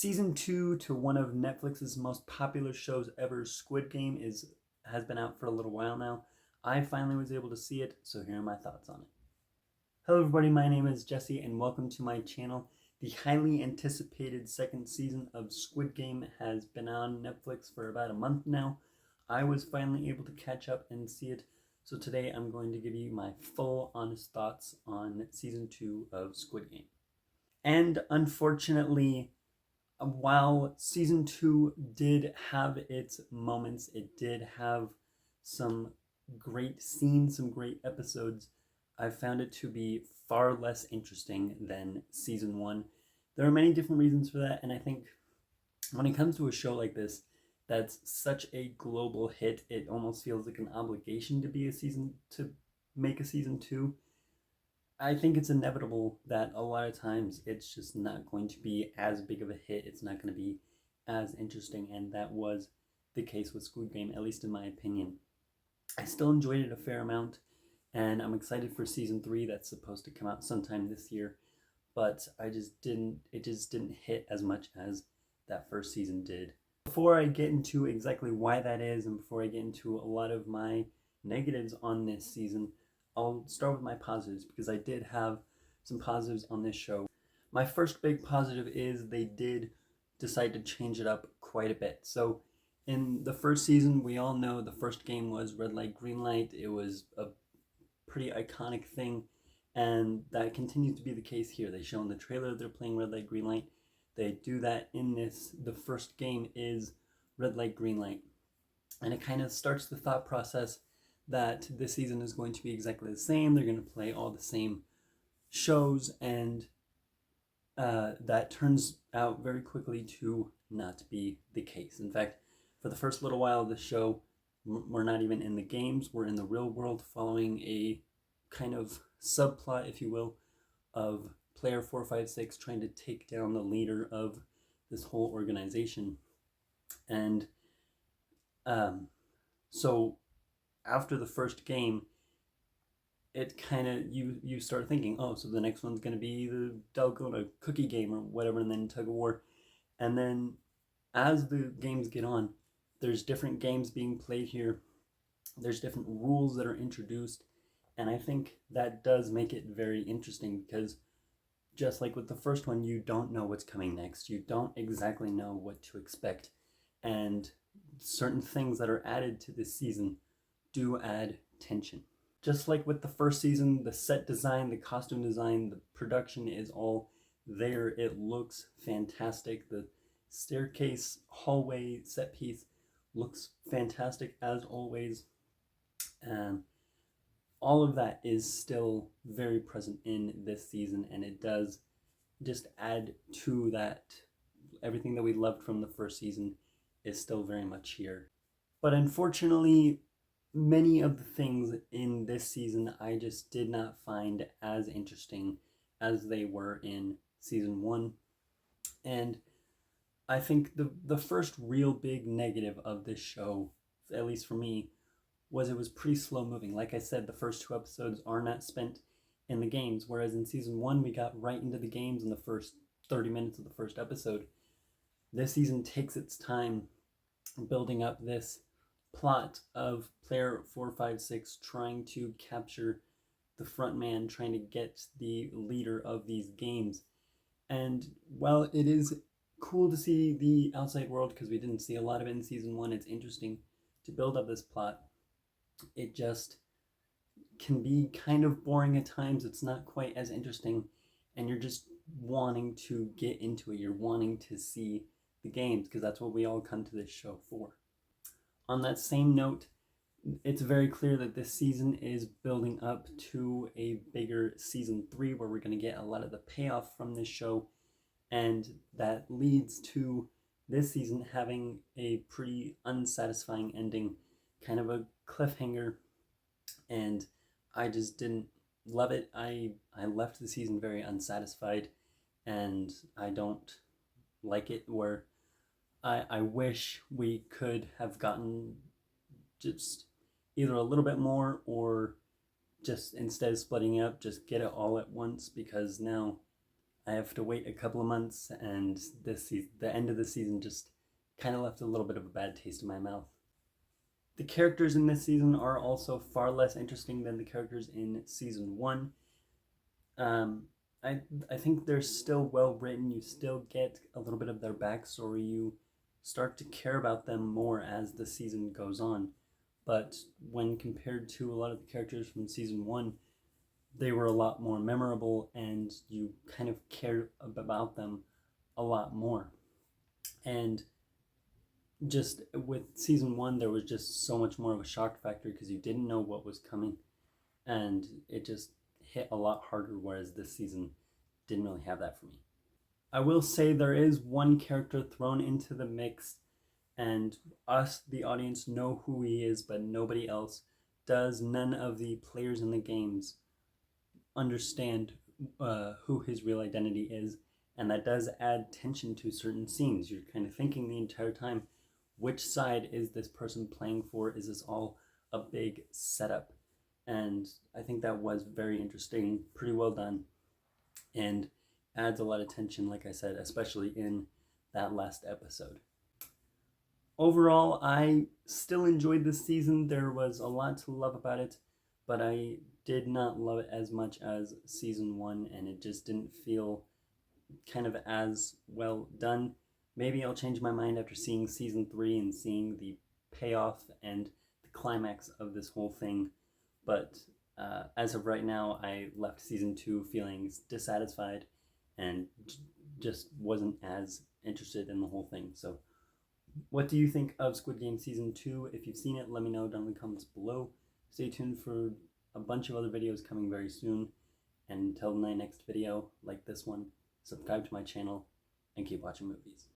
Season 2 to one of Netflix's most popular shows ever, Squid Game, has been out for a little while now. I finally was able to see it, so here are my thoughts on it. Hello everybody, my name is Jesse and welcome to my channel. The highly anticipated second season of Squid Game has been on Netflix for about a month now. I was finally able to catch up and see it, so today I'm going to give you my full honest thoughts on season 2 of Squid Game. And unfortunately, while season 2 did have its moments, it did have some great scenes, some great episodes, I found it to be far less interesting than season 1. There are many different reasons for that, and I think when it comes to a show like this that's such a global hit, it almost feels like an obligation to make a season 2. I think it's inevitable that a lot of times it's just not going to be as big of a hit. It's not going to be as interesting, and that was the case with Squid Game, at least in my opinion. I still enjoyed it a fair amount, and I'm excited for season 3 that's supposed to come out sometime this year, but it just didn't hit as much as that first season did. Before I get into exactly why that is, and before I get into a lot of my negatives on this season, I'll start with my positives, because I did have some positives on this show. My first big positive is they did decide to change it up quite a bit. So in the first season, we all know the first game was red light, green light. It was a pretty iconic thing, and that continues to be the case here. They show in the trailer they're playing red light, green light. They do that in this. The first game is red light, green light. And it kind of starts the thought process that this season is going to be exactly the same. They're going to play all the same shows, and that turns out very quickly to not be the case. In fact, for the first little while of the show, we're not even in the games. We're in the real world, following a kind of subplot, if you will, of player 456 trying to take down the leader of this whole organization. And so after the first game, it kind of, you start thinking, oh, so the next one's going to be the Dalgona cookie game or whatever, and then tug of war. And then as the games get on, there's different games being played here. There's different rules that are introduced, and I think that does make it very interesting, because just like with the first one, you don't know what's coming next. You don't exactly know what to expect, and certain things that are added to this season do add tension. Just like with the first season, the set design, the costume design, the production is all there. It looks fantastic. The staircase hallway set piece looks fantastic as always. All of that is still very present in this season, and it does just add to that. Everything that we loved from the first season is still very much here. But unfortunately, many of the things in this season I just did not find as interesting as they were in season 1. And I think the first real big negative of this show, at least for me, was it was pretty slow moving. Like I said, the first 2 episodes are not spent in the games, whereas in season 1 we got right into the games in the first 30 minutes of the first episode. This season takes its time building up this plot of player 456 trying to capture the front man, trying to get the leader of these games. And while it is cool to see the outside world, because we didn't see a lot of it in season 1, it's interesting to build up this plot. It just can be kind of boring at times. It's not quite as interesting, and you're just wanting to get into it. You're wanting to see the games, because that's what we all come to this show for. On that same note, it's very clear that this season is building up to a bigger season 3, where we're going to get a lot of the payoff from this show, and that leads to this season having a pretty unsatisfying ending, kind of a cliffhanger, and I just didn't love it. I left the season very unsatisfied, and I don't like it, where I wish we could have gotten just either a little bit more, or just instead of splitting it up, just get it all at once, because now I have to wait a couple of months, and the end of the season just kind of left a little bit of a bad taste in my mouth. The characters in this season are also far less interesting than the characters in season one. Um, I think they're still well written. You still get a little bit of their backstory. You start to care about them more as the season goes on. But when compared to a lot of the characters from season one, they were a lot more memorable, and you kind of cared about them a lot more. And just with season one, there was just so much more of a shock factor because you didn't know what was coming, and it just hit a lot harder, whereas this season didn't really have that for me. I will say there is one character thrown into the mix, and us, the audience, know who he is, but nobody else does. None of the players in the games understand who his real identity is, and that does add tension to certain scenes. You're kind of thinking the entire time, which side is this person playing for? Is this all a big setup? And I think that was very interesting, pretty well done, and adds a lot of tension, like I said, especially in that last episode. Overall, I still enjoyed this season. There was a lot to love about it, but I did not love it as much as season one, and it just didn't feel kind of as well done. Maybe I'll change my mind after seeing season three and seeing the payoff and the climax of this whole thing. But as of right now, I left season two feeling dissatisfied and just wasn't as interested in the whole thing. So what do you think of Squid Game Season 2? If you've seen it, let me know down in the comments below. Stay tuned for a bunch of other videos coming very soon. And until my next video, like this one, subscribe to my channel, and keep watching movies.